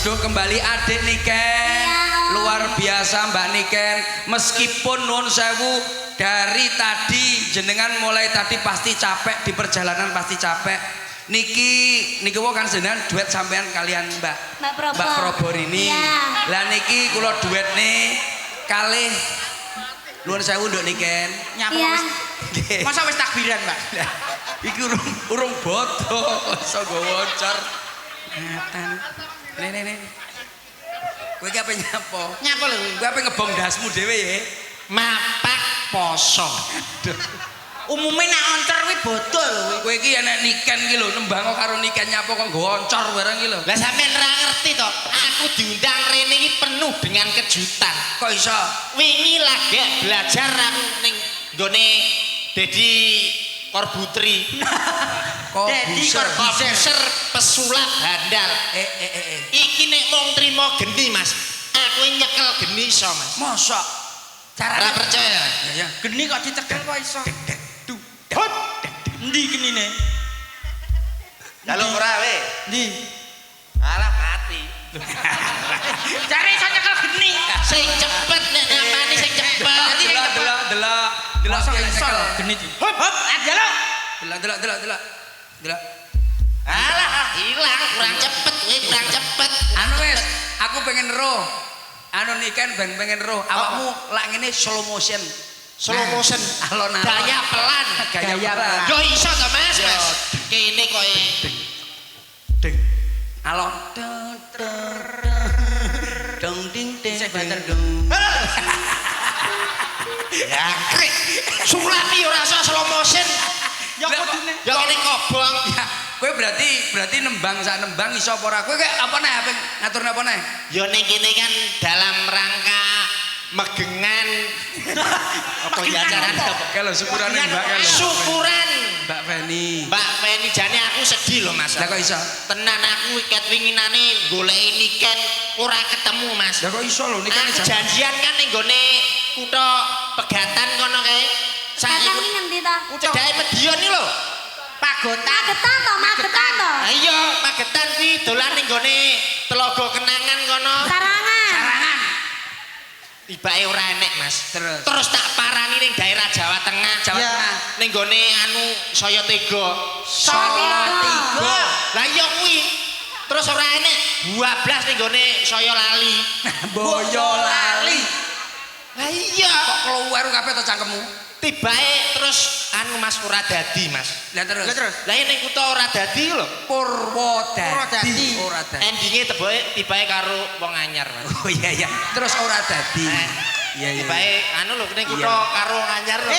S2: Kembali adik Niken, luar biasa Mbak Niken. Meskipun nuwun sewu dari tadi jenengan mulai tadi pasti capek di perjalanan pasti capek. Niki wong kan jenengan duet sampean kalian Mbak Probor ini. Lah niki kula duet nih kalih nuwun sewu nduk Niken.
S3: nyapa wis. Masa wis takbiran, Mbak?
S2: Iki urung bodo iso nggawa cor. Ngatan. Nih. Kowe iki ape nyapo?
S3: Nyapa lho.
S2: Kowe ape ngebong dasmu dhewe ya?
S3: Mapak poso.
S2: Aduh.
S3: Umume nek oncer kuwi bodho lho.
S2: Kowe iki enek Niken iki lho, nembang karo Niken nyapo kok nggo oncor barang iki lho.
S3: Lah sampean ora ngerti to, aku diundang rene iki penuh dengan kejutan.
S2: Kok iso?
S3: Wingi lagi belajar aku ning nggone Dedi Korbutri. Dedi Korbuser pesulap handal. Iki nek mung trimo geni, Mas. Aku nyekel geni iso, Mas.
S2: Mosok. Carane
S3: Ora percaya.
S2: Ya.
S3: Geni kok dicekel kok iso. Hop. Endi genine?
S5: Jaluk ora we.
S3: Endi?
S5: Alah mati.
S3: Cari iso nyekel geni. Sing cepet nek namane sing cepet.
S2: Delok.
S3: Masa iso geni iki. Hop, jaluk.
S2: Delok.
S3: Alah, hilang kurang cepet, kurang cepet.
S2: Anu wis, aku pengen roh. Anu Niken ben pengen roh. Awakmu lak ngene slow motion.
S3: Slow motion.
S2: Alon-alon.
S3: Gaya pelan.
S2: Gaya pelan.
S3: Yo iso to, Mas,
S2: Yo.
S3: Mas. Kene koe.
S2: Ding. Alon. Dong ding ding. Dong.
S3: Ya, krik. Sulami ora iso slow motion.
S2: Ya kudune.
S3: Ya kene kobong.
S2: Ya, kowe berarti nembang sak nembang iso apa ora? Kowe kayak apa neh ape ngaturne apa neh?
S3: Ya ning kene kan dalam rangka megengan apa ya acarane apa?
S2: Kalau syukurane Mbak kalau.
S3: Syukuran
S2: Mbak Feni.
S3: Mbak Feni jane aku sedih loh, Mas.
S2: Lah kok iso?
S3: Tenan aku ket winginane goleki Niken ora ketemu, Mas.
S2: Lah kok iso lho Niken
S3: Aku janjian kan ning gone kutha Pegatan kono kae. Saiki
S1: Datang ngendi ta?
S3: cedhake Medion iki lho. Pagotan.
S1: Magetan to.
S3: Ha iya, Magetan kuwi dolan ning gone Telaga Kenangan kono.
S1: Sarangan.
S3: Tibake ora enek, Mas.
S2: Terus
S3: tak parani ning daerah Jawa Tengah.
S2: Jawa Tengah.
S3: Ning gone anu Saya Tega.
S2: Saya Tega.
S3: Lah iya kuwi. Terus ora enek 12 ning gone Saya Lali.
S2: Boyolali.
S3: Lah iya.
S2: Kok keluar kabeh to cangkemmu?
S3: Tibake terus anu Mas ora dadi, Mas.
S2: Lah terus.
S3: Lah ning kutha ora dadi lho.
S2: Purwodadi. Ora dadi.
S3: Endinge tibake karo wong anyar, Mas.
S2: Oh iya. Terus ora dadi. Iya.
S3: Tibake anu lho ning kutha karo wong anyar lho.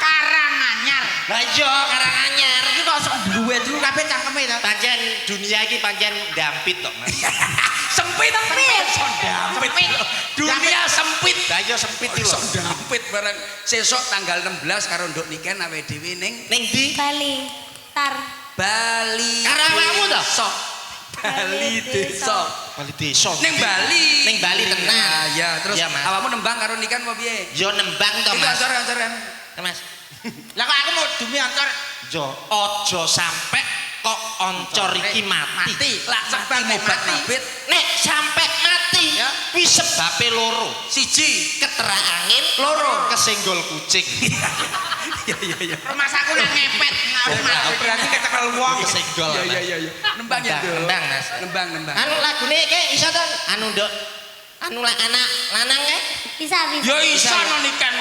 S1: Karanganyar.
S3: Lah iya Karanganyar.
S5: Iki kok sok duwe dulu kabeh cangkeme to.
S3: Pancen dunia iki pancen dampit to, Mas.
S2: Sempit. Dunia sempit.
S3: Lah iya sempit iki lho.
S2: Iso dampit bareng sesuk tanggal 16 karo Nduk Niken awe dhewe ning
S3: Ning ndi?
S1: Bali. Tar.
S2: Bali.
S3: Karo awakmu to?
S2: Sok. Bali desa.
S3: Bali desa.
S2: Ning Bali.
S3: Ning Bali tenan.
S2: Ya, terus
S3: Iya, Mas.
S2: awakmu nembang karo Niken apa piye?
S3: Yo nembang to,
S2: Itu
S3: Mas.
S2: acara-acara.
S3: Mas.
S5: Lah kok aku mau demi antar
S3: Yo aja sampe kok oncor iki mati.
S2: Lah sampean mobat mabit.
S3: Nek sampe mati ngerti. Kuwi sebabe loro.
S2: Siji,
S3: Keterak angin,
S2: loro,
S3: kesenggol kucing.
S2: iya.
S5: Rumah saku nang ngepet. Berarti kecekel wong.
S3: Kesenggol.
S2: Iya. Nembang ya, Dok.
S3: Nembang, Mas.
S2: Nembang.
S3: Anu lagune iki iso to? Anu, Nduk. Anu anak lanang kae.
S1: Bisa.
S2: Ya iso nikan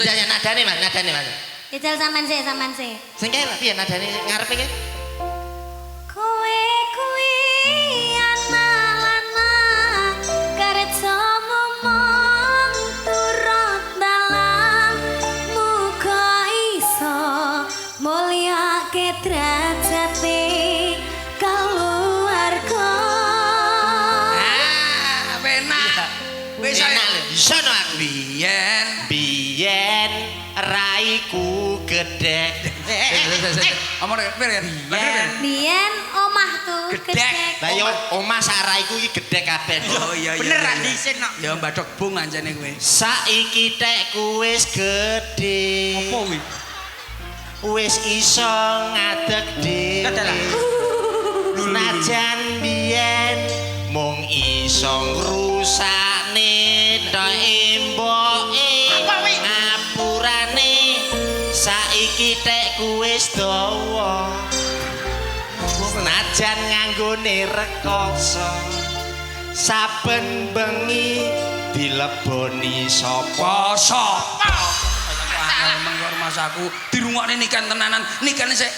S3: Ya nadane, Mas.
S1: Jajal sampean sih.
S3: Sing kae piye nadane ngarepe iki?
S1: Kowe kuwi anak-anak karet momong turut dalam muga iso mulyake derajate keluarga.
S2: Penak. Wis
S3: Enak lho. Iso no aku. Biyen raiku gedhe.
S2: Omong ya.
S1: Biyen omahku
S2: Gedhek.
S1: gedhek.
S3: Lah yo omah sak raiku iki gedhe kabeh.
S2: Oh iya.
S5: Beneran dhisik nok.
S2: Ya mbadok bung anjane kowe.
S3: Saiki tekku wis gedhe.
S4: Apa kuwi?
S3: Wis iso ngadeg dhewe. Najan biyen mung iso ngrusakne tok emboke. Ngapurane saiki tekku wis dawa. Najan nganggone rekoso. Saben bengi dileboni sapa?
S2: Emang karo masaku dirungokne nikan tenanan. Nikane sik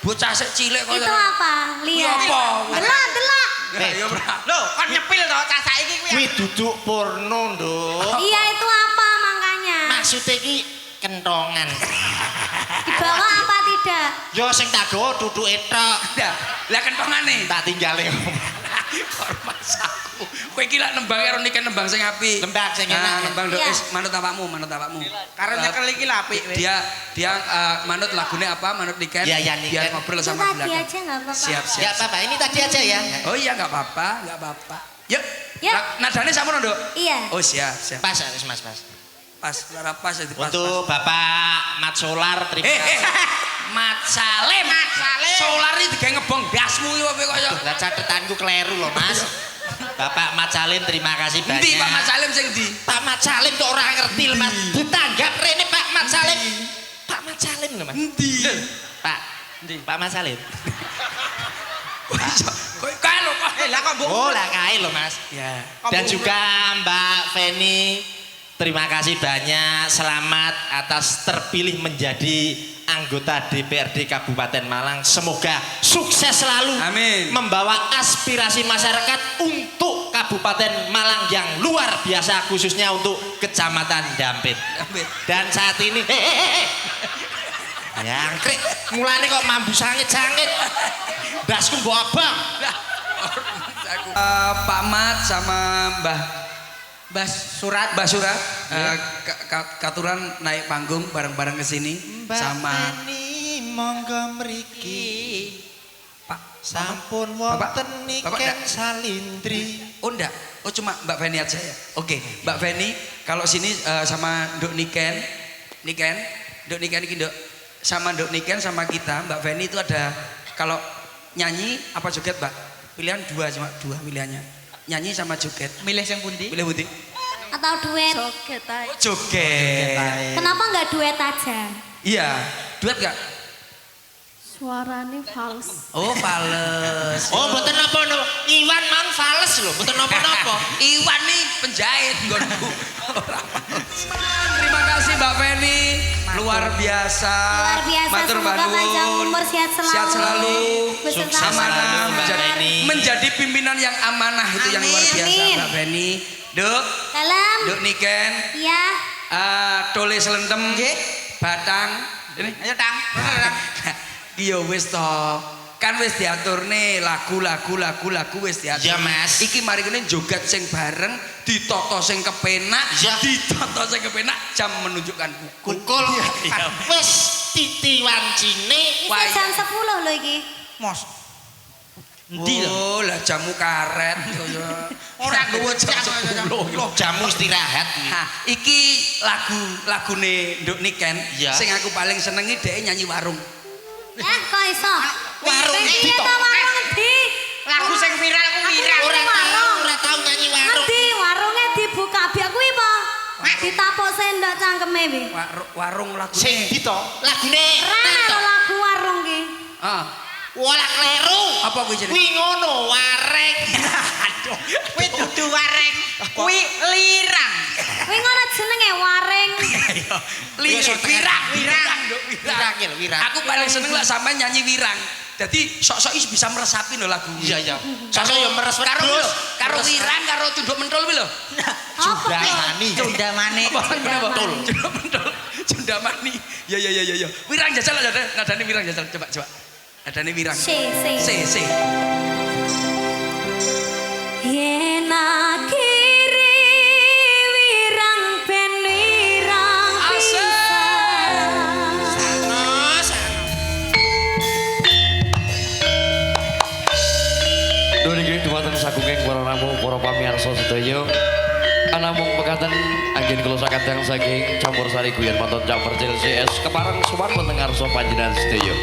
S2: bocah sik cilik kok.
S1: Itu apa? Lihat.
S2: Apa?
S1: Delak.
S2: Ya, Bro.
S5: Loh, kon nyepil to cah saiki kuwi.
S3: Kuwi duduk porno, Nduk.
S1: Iya itu apa makanya?
S3: Maksudnya iki kentongan.
S1: Dibawa apa tidak?
S3: Yo sing tak gawa duduke tok.
S2: Lah kentongane.
S3: Tak tinggali.
S2: Karo masaku. Kowe iki lak nembang karo nikan nembang sing apik.
S3: Nembang sing
S2: Nah,
S3: enak.
S2: nembang Dok.
S1: Iya.
S2: Wis manut awakmu.
S5: Karo nyekel iki lho apik wis.
S2: Dia manut lagune apa? Manut nikan.
S3: Iya, iya, Niken.
S2: Biar ngobrol
S1: Itu
S2: sama
S1: tadi
S2: belakang.
S1: aja nggak apa-apa.
S2: Siap.
S3: Ya apa-apa, ini tadi aja ya.
S2: Oh iya enggak apa-apa. Yuk.
S1: Yuk.
S2: Nadane sampun, Dok.
S1: Iya.
S2: Oh siap.
S3: Pas harus Mas.
S2: Pas, lara pas itu pas.
S3: Untuk Bapak Mat Solar terima kasih.
S2: Mat Salim. Solar iki digawe ngebong dasmu iki kowe kaya.
S3: Lah catetanku kleru loh Mas. Bapak Mat Salim terima kasih banyak.
S2: Endi Pak Mat Salim sing ndi?
S3: Pak Mat Salim kok ora ngerti lho Mas. Ditanggap rene Pak Mat Salim. Pak Mat Salim lho Mas.
S2: Endi?
S3: Pak. Pak Mat Salim.
S2: Kowe kae lho kok.
S5: Lah kok mbok.
S3: Oh lah kae lho Mas.
S2: Ya.
S3: Dan juga Mbak Feni terima kasih banyak, selamat atas terpilih menjadi anggota DPRD Kabupaten Malang. Semoga sukses selalu.
S2: Amin.
S3: Membawa aspirasi masyarakat untuk Kabupaten Malang yang luar biasa, khususnya untuk Kecamatan Dampit. Dan saat ini Yangkrik, mulane kok mambu sangit-sangit. Dasku mbok abang.
S2: Pak Mat sama Mbah Surat katuran naik panggung bareng-bareng ke sini sama
S3: Feni monggo mriki.
S2: Pak
S3: Sampun
S2: Bapak?
S3: wonten
S2: Bapak
S3: niken
S2: enggak?
S3: salindri.
S2: Oh enggak, oh cuma Mbak Feni aja ya. Oke, Mbak Feni kalau sini sama Nduk Niken, Nduk Niken iki Nduk sama Nduk Niken sama kita Mbak Feni itu ada kalau nyanyi apa joget Mbak? Pilihan dua pilihannya. Nyanyi sama joget.
S5: Milih sing pundi?
S2: Pilih putih.
S1: Atau duet?
S2: Joget.
S1: Kenapa nggak duet aja?
S2: Iya, duet gak?
S1: Suaranya fals.
S2: Oh, fales.
S3: Oh, mboten napa no. Iwan man fales lho, mboten napa-napa.
S2: Iwan nih penjahit nggonku. Terima kasih Mbak Feni, luar biasa.
S1: Luar biasa,
S2: Matur
S1: semoga
S2: nuwun.
S1: panjang umur, sehat selalu.
S2: Sehat selalu.
S1: Beserta
S3: Sukses
S2: Amanah
S3: selalu, Mbak Feni.
S2: menjadi pimpinan yang amanah itu yang luar biasa
S1: Amin.
S2: Mbak Feni. Duk,
S1: Dalam.
S2: Duk Niken,
S1: Iya.
S2: Tole Selentem, Batang. Ini
S5: Ayo Tang.
S2: iya wis to. Kan wis diaturne lagu wis diatur.
S3: Iya, Mas.
S2: Iki mari kene joget sing bareng, ditata sing kepenak,
S3: Iya.
S2: ditata sing kepenak jam menunjukkan pukul.
S3: Kukul. Wis titi wancine.
S1: Ini jam 10 loh iki.
S5: Mos.
S2: Oh, lah jamu karet kaya.
S5: Ora duwe jam.
S3: Jamu istirahat.
S2: Nah, iki lagune Nduk Niken
S3: Iya.
S2: sing aku paling senengi dhek nyanyi warung.
S1: Kok iso?
S3: Warung
S1: Piye
S3: endi
S1: to
S3: to?
S1: warung endi?
S5: Lagu sing viral ku viral.
S3: Ora tau nyanyi warung.
S1: Ngerti Ditapuk sendok cangkeme wi.
S2: Warung lagu.
S3: Sing ndi to? Lagune.
S1: Rene lho lagu warung ki.
S2: Ah.
S3: Wala kleru.
S2: Apa kuwi jenenge?
S3: Kuwi ngono wareng.
S5: Aduh, kuwi dudu wareng, kuwi lirang.
S1: Kuwi ngono jenenge waring.
S2: Wirang.
S3: Wirang lho, wirang.
S2: Aku paling seneng lah sampean nyanyi wirang. Jadi sok-sok bisa meresapi lho lagu.
S3: Iya iya. Sok yo meres
S2: Karo wirang karo cunduk mentol kuwi lho.
S3: Jundamani.
S5: Cundamane.
S2: Betul. Cunduk mentol. Cundamani. Ya. Wirang jajal lah nadane wirang jajal. Coba. Nadane wirang. Se.
S1: Yen akhiri wirang ben wirang
S6: Niki dumateng sagunging para ramu para pamirsa sedaya. Anamung pekaten anggen kula sakadang saking campur sari guyon mantun campur CS kepareng suwan wonten ngarsa panjenengan sedaya.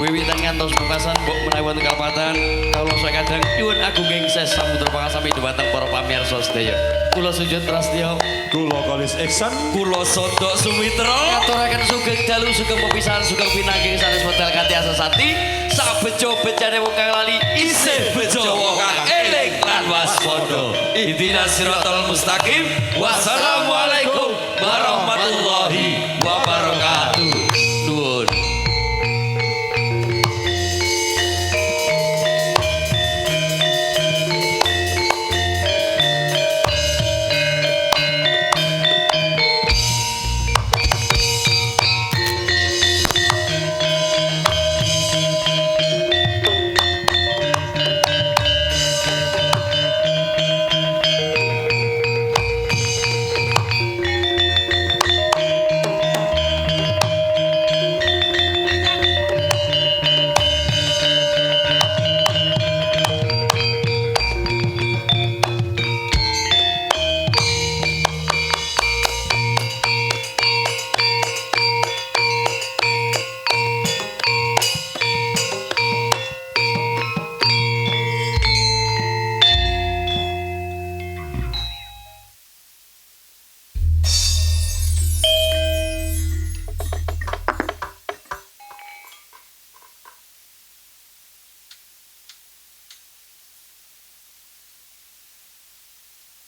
S6: Wiwitan ngantos pungkasan mbok menawi wonten kalpatan kula sakadang nyuwun agunging ses samudra pangasami dumateng para pamirsa sedaya. Kula sujud prastya,
S4: Kula kalis Iksan,
S6: kula sondok sumitra ngaturaken sugeng dalu sugeng pepisahan sugeng pinanggih sanes wedal kanthi asasati sabejo-bejane wong kang lali isih bejo wong kang eling lan waspada. Ihdinas siratal mustaqim. Wassalamualaikum warahmatullahi